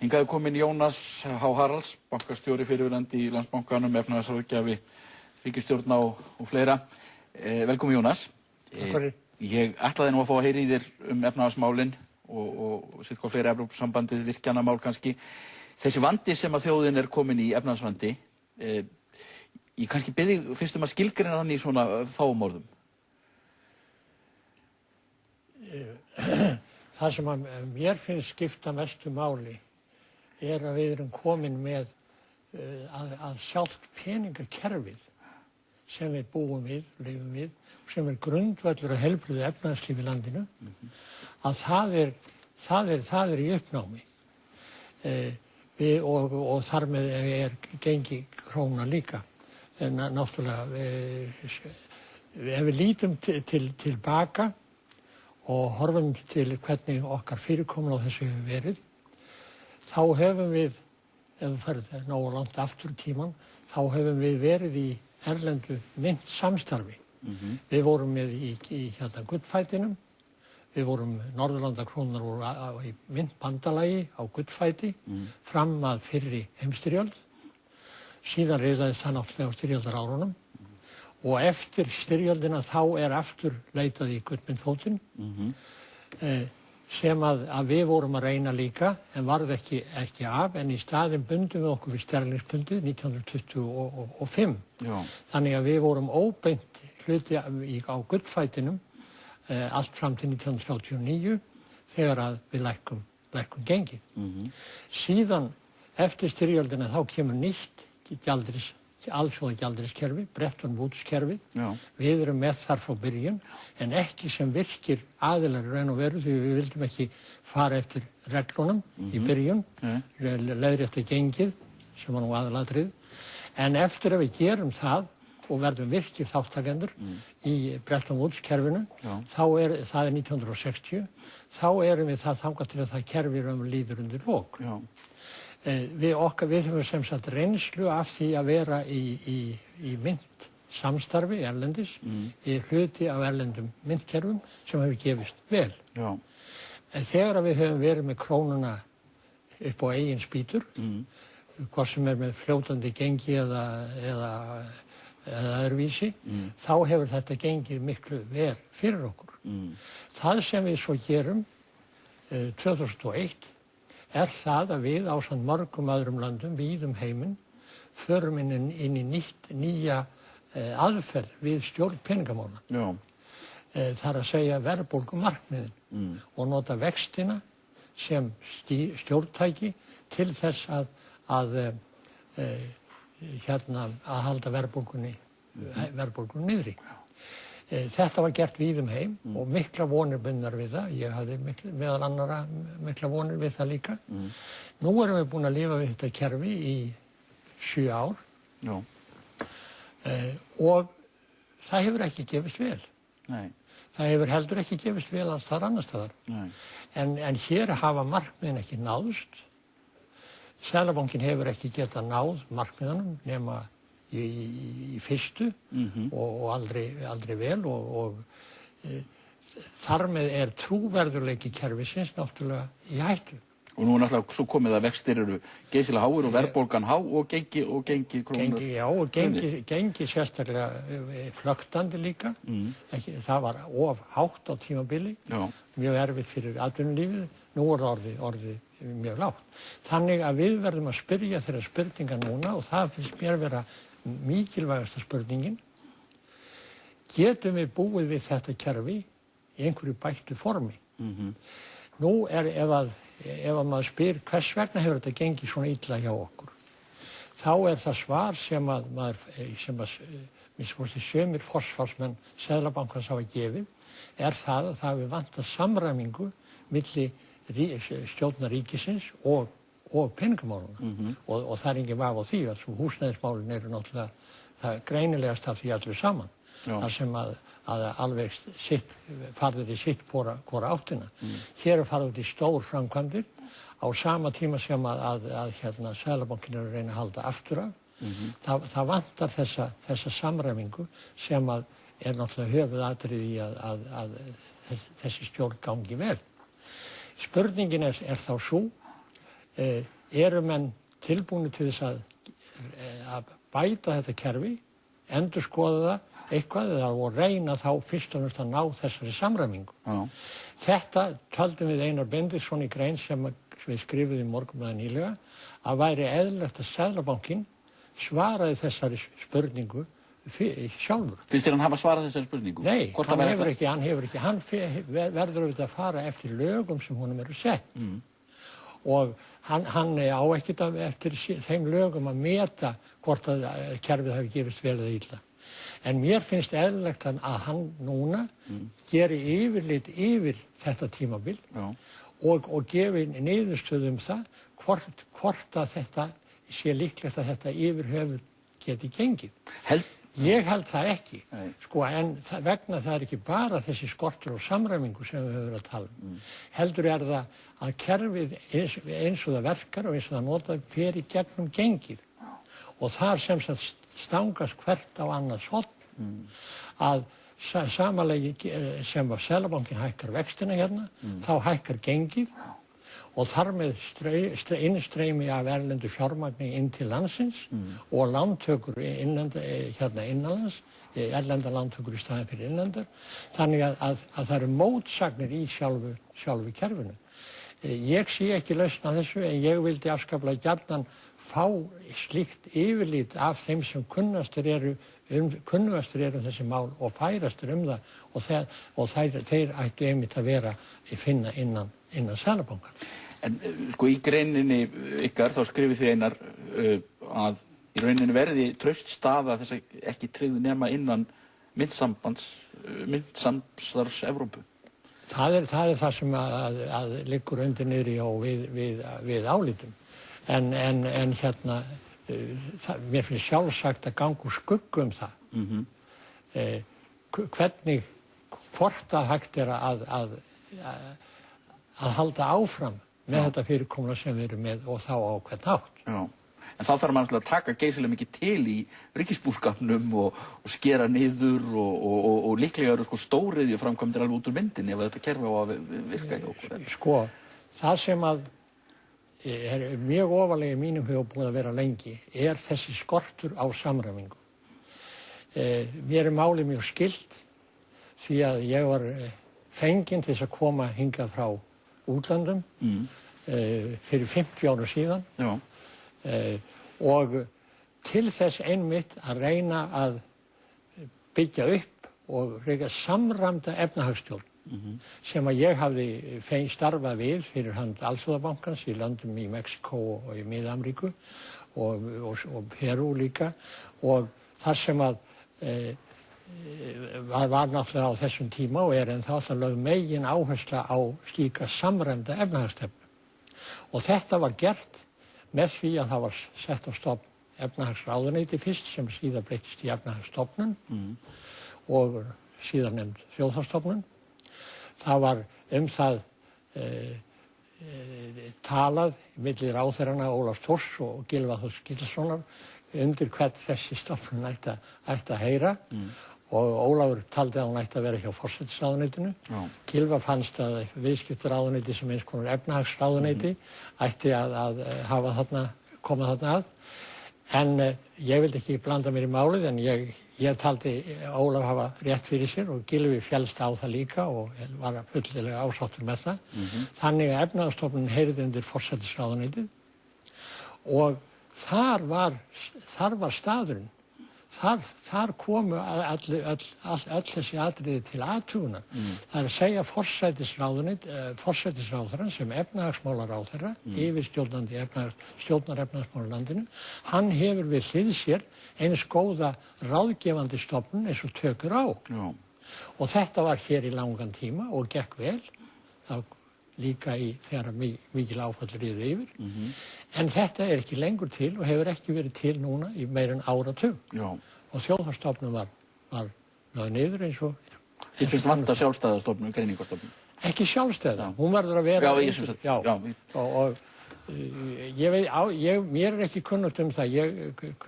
Hingað er kominn Jónas H. Haralds, bankastjóri fyrrverandi í Landsbankanum, efnahagsráðgjafi, ríkisstjórna og fleira. Velkomin Jónas. Takk fyrir. Ég ætlaði nú að fá að heyra í þér efnahagsmálin og sitt hvað fleira, Evrópusambandið, virkjanamál kannski. Þessi vandi sem að þjóðin er komin í, efnahagsvandi, ég kannski bið þig fyrst að skilgreina hann í svona fáum orðum. Það sem mér finnst skipta mestu máli að við erum komin með að sjálft peningakerfið sem við búum við, lifum við, sem grundvöllur að heilbrigðu efnahagslífi í landinu, að það er í uppnámi. Og þar með gengi króna líka. Náttúrulega, ef við lítum tilbaka og horfum til hvernig okkar fyrirkomulag á þessu hefur verið, þá höfum við, ef við ferðum nógu langt aftur í tímann, þá höfum við verið í erlendu myntsamstarfi. Við vorum með í gullfætinum, við vorum Norðurlandakrónur voru í myntbandalagi á gullfæti fram að fyrri heimsstyrjöld. Síðan riðaðist það náttúrulega á styrjaldarárunum. Og eftir styrjöldina þá aftur leitað í gullmyntfótinn sem að við vorum að reyna líka en varð ekki af, en í staðinn bundum við okkur við sterlingspundið 1925. Já. Þannig að við vorum óbeint hluti á gullfætinum allt fram til 1939 þegar að við lækkum gengið. Síðan eftir styrjöldina þá kemur nýtt alþjóðagjaldeyriskerfi, Bretton Woods-kerfi. Við erum með þar frá byrjun, en ekki sem virkir aðilar í raun og veru, því við vildum ekki fara eftir reglunum í byrjun, leiðrétta gengið, sem var nú aðalatrið. En eftir að við gerum það og verðum virkir þáttakendur í Bretton Woods-kerfinu, það er 1960, þá erum við það þangað til að það kerfi líður undir lok. Við höfum sem sagt reynslu af því að vera í myntsamstarfi erlendis, í hluti af erlendum myntkerfum sem hefur gefist vel. Þegar við höfum verið með krónuna upp á eigin spýtur, hvað sem með fljótandi gengi eða öðruvísi, þá hefur þetta gengið miklu vel fyrir okkur. Það sem við svo gerum 2001 það að við ásamt mörgum öðrum löndum víða heiminn förum inn í nýja aðferð við stjórn peningamála. Það er að segja verðbólgumarkmiðin og nota vextina sem stjórntæki til þess að halda verðbólgunni niðri. Þetta var gert víða heim og mikla vonir bundnar við það. Ég hafði meðal annarra mikla vonir við það líka. Nú erum við búin að lifa við þetta kerfi í 7 ár. Og það hefur ekki gefist vel. Það hefur heldur ekki gefist vel alls þar annars staðar. En hér hafa markmiðin ekki náðst. Seðlabankinn hefur ekki getað náð markmiðunum nema í fyrstu og aldrei vel og þar með trúverðurleiki kerfisins náttúrulega í hættu. Og nú náttúrulega svo komið að vextir eru geysilega háir og verðbólgan há og gengi krónur. Og gengi sérstaklega flöktandi líka. Það var of hátt á tímabili, mjög erfitt fyrir atvinnulífið. Nú orðið mjög lágt. Þannig að við verðum að spyrja þeirra spurninga núna og það finnst mér vera mikilvægasta spurningin. Getum við búið við þetta kerfi í einhverju bættu formi? Nú ef maður spyr hvers vegna hefur þetta gengið svona illa hjá okkur, þá það svar sem sömur forsvarsmenn Seðlabankans hafa gefið, það að það hefur vantað samræmingu milli stjórnar ríkisins og peningamáluna. Og það er engin vafi á því að húsnæðismálin eru náttúrulega það greinilegast af því allir saman. Það sem að alveg farðir í sitt hvora áttina. Hér farið út í stór framkvæmdir á sama tíma sem að Seðlabankinn eru að reyna að halda aftur af. Það vantar þessa samræmingu sem að náttúrulega höfuðatriði í að þessi stjórn gangi vel. Spurningin þá sú, eru menn tilbúnir til þess að bæta þetta kerfi, endurskoða það eitthvað og reyna þá fyrst og næst að ná þessari samræmingu. Þetta töldum við Einar Benediktsson í grein sem við skrifuðum í Morgunblaðið nýlega að væri eðlilegt að Seðlabankinn svaraði þessari spurningu sjálfur. Finnst þér hann hafa svarað þessari spurningu? Nei, hann hefur ekki. Hann verður auðvitað að fara eftir lögum sem honum eru sett. Og hann á ekkert eftir þeim lögum að meta hvort að kerfið hafi gefist vel eða illa. En mér finnst eðlilegt að hann núna geri yfirlit yfir þetta tímabil og gefi niðurstöðu það hvort að þetta sé líklegt að þetta yfir höfuð geti gengið. Ég held það ekki, en vegna það ekki bara þessi skortur og samræmingu sem við höfum verið að tala heldur það að kerfið eins og það verkar og eins og það notað fer í gegnum gengið og þar sem stangast hvert á annars horn að samanlegi sem að Seðlabankinn hækkar vextina hérna, þá hækkar gengið og þar með innstreymi af erlendu fjármagni inn til landsins og lántökur innanlands, erlenda lántökur í staðinn fyrir innlendar. Þannig að það eru mótsagnir í sjálfu kerfinu. Ég sé ekki lausn á þessu en ég vildi afskaplega gjarnan fá slíkt yfirlit af þeim sem kunnastir eru þessi mál og færastir það og þeir ættu einmitt að finna innan Seðlabankann. En í greininni ykkar þá skrifið þið Einar að í rauninni verði traust staða þess að ekki tryggð nema innan myntsamstarfs Evrópu. Það er það sem að liggur undir niðri og við álítum. En mér finnst sjálfsagt að ganga úr skugga það. Hvort að hægt er að halda áfram með þetta fyrirkomulag sem við erum með og þá á hvern hátt. En þá þarf maður að taka geysilega mikið til í ríkisbúskapnum og skera niður og líklega eru stóriðju framkvæmdir alveg út úr myndinni ef þetta kerfi á að virka hjá okkur. Það sem er mjög ofarlega í mínum huga búið að vera lengi er þessi skortur á samræmingu. Mér er málið mjög skylt því að ég var fenginn til þess að koma hingað frá útlöndum fyrir 50 árum síðan og til þess einmitt að reyna að byggja upp og reyna samræmda efnahagsstjórn sem að ég hafði starfað við fyrir hönd Alþjóðabankans í löndum í Mexíkó og í Mið-Ameríku og Perú líka og þar sem að var náttúrulega á þessum tíma og ennþá alltaf lögð megin áhersla á slíka samræmda efnahagsstefnu. Og þetta var gert með því að það var sett á stofn efnahagsráðuneyti fyrst sem síðar breyttist í efnahagsstofnun og síðar nefnd þjóðhagsstofnun. Það var það talað milli ráðherranna Ólafs Thors og Gylfa Þórs Gíslasonar undir hvern þessi stofnun ætti að heyra og Ólafur taldi að hún ætti að vera hjá forsætisráðuneytinu. Gylfa fannst að viðskiptaráðuneyti sem eins konar efnahagsráðuneyti ætti að koma þarna að. En ég vildi ekki blanda mér í málið en ég taldi Ólaf hafa rétt fyrir sér og Gylfi féllst á það líka og var fullilega ásáttur með það. Þannig að efnahagsstofnunin heyrði undir forsætisráðuneytið og þar var staðurinn. Þar komu öll þessi atriði til athugunar. Það er að segja forsætisráðherrann sem efnahagsmálaráðherra, yfirstjórnandi stjórnar efnahagsmálalandinu, hann hefur við hlið sér eins góða ráðgefandi stofnun eins og tökur á. Og þetta var hér í langan tíma og gekk vel. Líka þegar mikil áfall riðu yfir. En þetta er ekki lengur til og hefur ekki verið til núna í meira en áratug. Og þjóðhagsstofnun var lögð niður eins og... Þið finnst vanta sjálfstæða stofnun, greiningastofnun? Ekki sjálfstæða, hún verður að vera... Já, ég sem sagt. Og mér er ekki kunnugt það,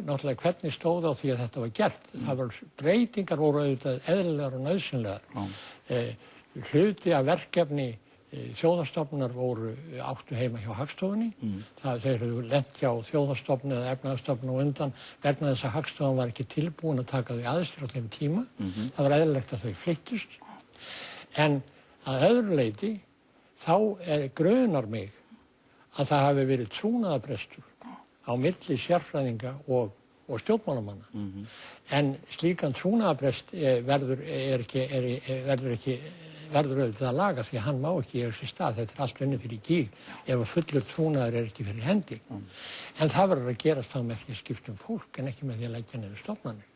náttúrulega hvernig stóð á því að þetta var gert. Það var breytingar voru auðvitað eðlilegar og nauðsynlegar. Hluti af verkefni þjóðastofnunar áttu heima hjá Hagstofunni. Þeir hefðu lent hjá þjóðastofnun eða efnahagsstofnun á undan vegna þess að Hagstofan var ekki tilbúin að taka þau að sér á þeim tíma. Það var eðlilegt að þau flyttust. En að öðru leyti þá grunar mig að það hafi verið trúnaðarbrestur á milli sérfræðinga og stjórnmálamanna. En slíkan trúnaðarbrest verður auðvitað að laga því að hann má ekki eiga sér stað. Þetta allt unnið fyrir gíg ef að fullur trúnaður ekki fyrir hendi. En það verður að gerast þá með því að skipta fólk en ekki með því að leggja niður stofnanir.